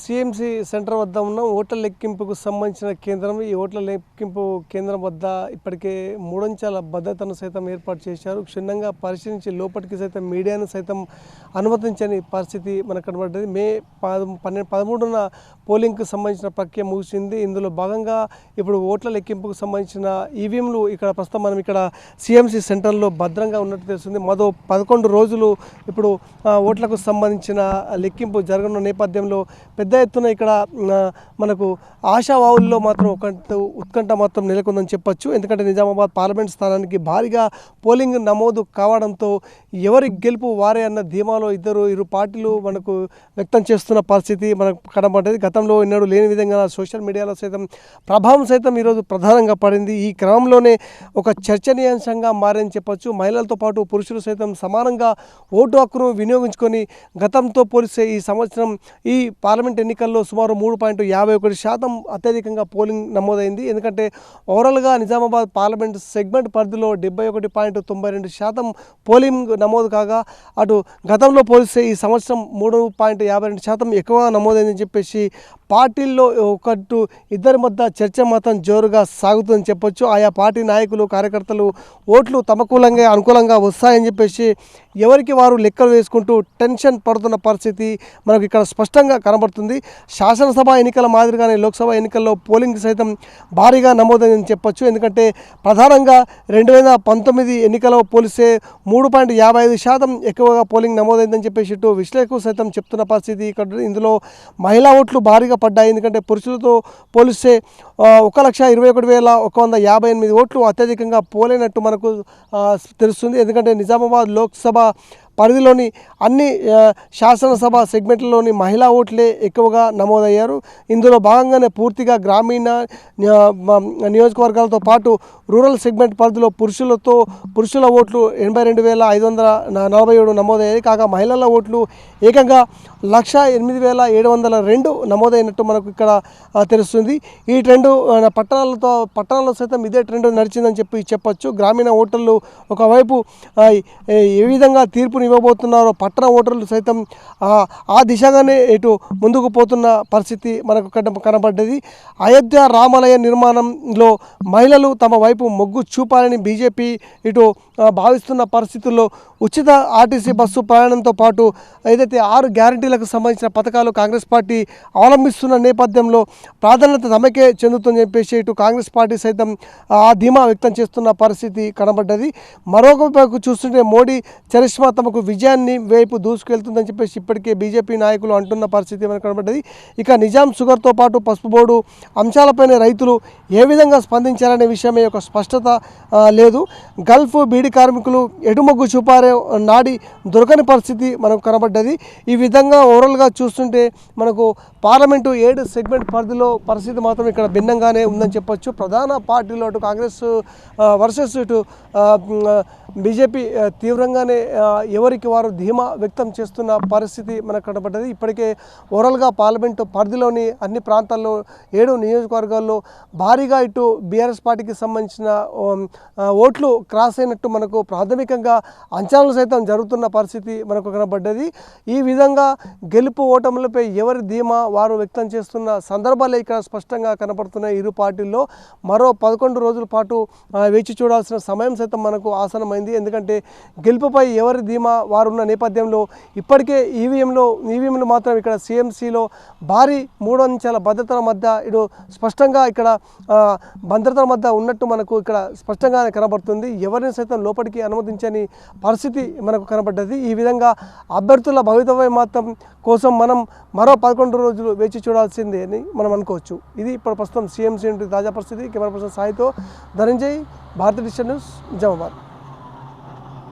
CMC centre వద్ద ఉన్న ఓట్ల లెక్కింపుకు సంబంధించిన కేంద్రం. ఈ ఓట్ల లెక్కింపు కేంద్రం వద్ద ఇప్పటికే మూడంచెల భద్రతను సైతం ఏర్పాటు చేశారు. క్షుణ్ణంగా పరిశీలించి లోపలికి సైతం మీడియాను సైతం అనుమతించని పరిస్థితి మనకు కనబడ్డది. మే 13న పోలింగ్కు సంబంధించిన ప్రక్రియ ముగిసింది. ఇందులో భాగంగా ఇప్పుడు ఓట్ల లెక్కింపుకు సంబంధించిన ఈవీఎంలు ఇక్కడ ప్రస్తుతం మనం ఇక్కడ సిఎంసి సెంటర్లో భద్రంగా ఉన్నట్టు తెలుస్తుంది. మరో 11 రోజులు ఇప్పుడు ఓట్లకు సంబంధించిన లెక్కింపు జరగనున్న నేపథ్యంలో పెద్ద ఎత్తున ఇక్కడ మనకు ఆశావాహుల్లో మాత్రం ఉత్కంఠ మాత్రం నెలకొందని చెప్పొచ్చు. ఎందుకంటే నిజామాబాద్ పార్లమెంట్ స్థానానికి భారీగా పోలింగ్ నమోదు కావడంతో ఎవరి గెలుపు వారే అన్న ధీమాలో ఇరు పార్టీలు మనకు వ్యక్తం చేస్తున్న పరిస్థితి మనకు కనబడ్డది. గతంలో ఎన్నడూ లేని విధంగా సోషల్ మీడియాలో సైతం ప్రభావం సైతం ఈరోజు ప్రధానంగా పడింది. ఈ క్రమంలోనే ఒక చర్చనీయాంశంగా మారని చెప్పొచ్చు. మహిళలతో పాటు పురుషులు సైతం సమానంగా ఓటు హక్కును వినియోగించుకొని గతంతో పోలిస్తే ఈ సంవత్సరం ఈ పార్లమెంట్ ఎన్నికల్లో సుమారు 3.51% అత్యధికంగా పోలింగ్ నమోదైంది. ఎందుకంటే ఓవరాల్గా నిజామాబాద్ పార్లమెంట్ సెగ్మెంట్ పరిధిలో 71.92% పోలింగ్ నమోదు కాగా అటు గతంలో పోలిస్తే ఈ సంవత్సరం 3.52% ఎక్కువగా నమోదైందని చెప్పేసి పార్టీల్లో ఇద్దరి మధ్య చర్చ మాత్రం జోరుగా సాగుతుందని చెప్పొచ్చు. ఆయా పార్టీ నాయకులు కార్యకర్తలు ఓట్లు అనుకూలంగా వస్తాయని చెప్పేసి ఎవరికి వారు లెక్కలు వేసుకుంటూ టెన్షన్ పడుతున్న పరిస్థితి మనకు ఇక్కడ స్పష్టంగా కనబడుతుంది. శాసనసభ ఎన్నికల మాదిరిగానే లోక్సభ ఎన్నికల్లో పోలింగ్ సైతం భారీగా నమోదైందని చెప్పొచ్చు. ఎందుకంటే ప్రధానంగా 2019 ఎన్నికల్లో పోలిస్తే 3.55% ఎక్కువగా పోలింగ్ నమోదైందని చెప్పేసి ఇటు విశ్లేషకులు సైతం చెప్తున్న పరిస్థితి ఇక్కడ. ఇందులో మహిళా ఓట్లు భారీగా పడ్డాయి. ఎందుకంటే పురుషులతో పోలిస్తే 1,21,158 ఓట్లు అత్యధికంగా పోలేనట్టు మనకు తెలుస్తుంది. ఎందుకంటే నిజామాబాద్ లోక్సభ పరిధిలోని అన్ని శాసనసభ సెగ్మెంట్లలోని మహిళా ఓట్లే ఎక్కువగా నమోదయ్యారు. ఇందులో భాగంగానే పూర్తిగా గ్రామీణ నియోజకవర్గాలతో పాటు రూరల్ సెగ్మెంట్ పరిధిలో పురుషుల ఓట్లు 82,547 నమోదయ్యాయి. కాగా మహిళల ఓట్లు ఏకంగా 1,08,702 నమోదైనట్టు మనకు ఇక్కడ తెలుస్తుంది. ఈ ట్రెండ్ పట్టణాల్లో సైతం ఇదే ట్రెండ్ నడిచిందని చెప్పొచ్చు. గ్రామీణ ఓటర్లు ఒకవైపు ఏ విధంగా తీర్పుని ఇవ్వబోతున్నారో పట్టణ ఓటర్లు సైతం ఆ దిశగానే ఇటు ముందుకు పోతున్న పరిస్థితి మనకు కనబడ్డది. అయోధ్య రామాలయ నిర్మాణంలో మహిళలు తమ వైపు మొగ్గు చూపాలని బీజేపీ ఇటు భావిస్తున్న పరిస్థితుల్లో ఉచిత ఆర్టీసీ బస్సు ప్రయాణంతో పాటు ఏదైతే 6 గ్యారంటీలకు సంబంధించిన పథకాలు కాంగ్రెస్ పార్టీ అవలంబిస్తున్న నేపథ్యంలో ప్రాధాన్యత తమకే చెందుతుందని చెప్పేసి ఇటు కాంగ్రెస్ పార్టీ సైతం ఆ ధీమా వ్యక్తం చేస్తున్న పరిస్థితి కనబడ్డది. మరొక వైపు చూస్తుంటే మోడీ చరిష్మా తమకు విజయాన్ని వైపు దూసుకెళ్తుందని చెప్పేసి ఇప్పటికే బీజేపీ నాయకులు అంటున్న పరిస్థితి మనకు కనబడ్డది. ఇక నిజాం షుగర్తో పాటు పసుపు బోర్డు అంశాలపైన రైతులు ఏ విధంగా స్పందించారనే విషయమే ఒక స్పష్టత లేదు. గల్ఫ్ బీడీ కార్మికులు ఎటుమొగ్గు చూపారే నాడి దొరకని పరిస్థితి మనకు కనబడ్డది. ఈ విధంగా ఓవరాల్గా చూస్తుంటే మనకు పార్లమెంటు 7 సెగ్మెంట్ పరిధిలో పరిస్థితి మాత్రం ఇక్కడ భిన్నంగానే ఉందని చెప్పొచ్చు. ప్రధాన పార్టీలో అటు కాంగ్రెస్ వర్సెస్ ఇటు బీజేపీ తీవ్రంగానే ఎవరికి వారు ధీమా వ్యక్తం చేస్తున్న పరిస్థితి మనకు కనబడ్డది. ఇప్పటికే ఓవరాల్గా పార్లమెంటు పరిధిలోని అన్ని ప్రాంతాల్లో 7 నియోజకవర్గాల్లో భారీగా ఇటు బీఆర్ఎస్ పార్టీకి సంబంధించిన ఓట్లు క్రాస్ అయినట్టు మనకు ప్రాథమికంగా అంచనాలు సైతం జరుగుతున్న పరిస్థితి మనకు కనబడ్డది. ఈ విధంగా గెలుపు ఓటములపై ఎవరి ధీమా వారు వ్యక్తం చేస్తున్న సందర్భాలే ఇక్కడ స్పష్టంగా కనపడుతున్నాయి. ఇరు పార్టీల్లో మరో 11 రోజుల పాటు వేచి చూడాల్సిన సమయం సైతం మనకు ఆసనమైంది. ఎందుకంటే గెలుపుపై ఎవరి ధీమా వారున్న నేపథ్యంలో ఇప్పటికే ఈవీఎంలు మాత్రం ఇక్కడ సిఎంసిలో భారీ 3 అంచెల భద్రతల మధ్య ఇటు స్పష్టంగా ఇక్కడ భద్రతల మధ్య ఉన్నట్టు మనకు ఇక్కడ స్పష్టంగానే కనబడుతుంది. ఎవరిని సైతం లోపలికి అనుమతించని పరిస్థితి మనకు కనబడ్డది. ఈ విధంగా అభ్యర్థుల భవితవ్యం మాత్రం కోసం మనం మరో 11 రోజులు వేచి చూడాల్సిందే అని మనం అనుకోవచ్చు. ఇది ఇప్పుడు ప్రస్తుతం సిఎంసి తాజా పరిస్థితి. కెమెరా పర్సన్ సాయితో ధనంజయ్, భారతీయ న్యూస్, నిజామాబాద్.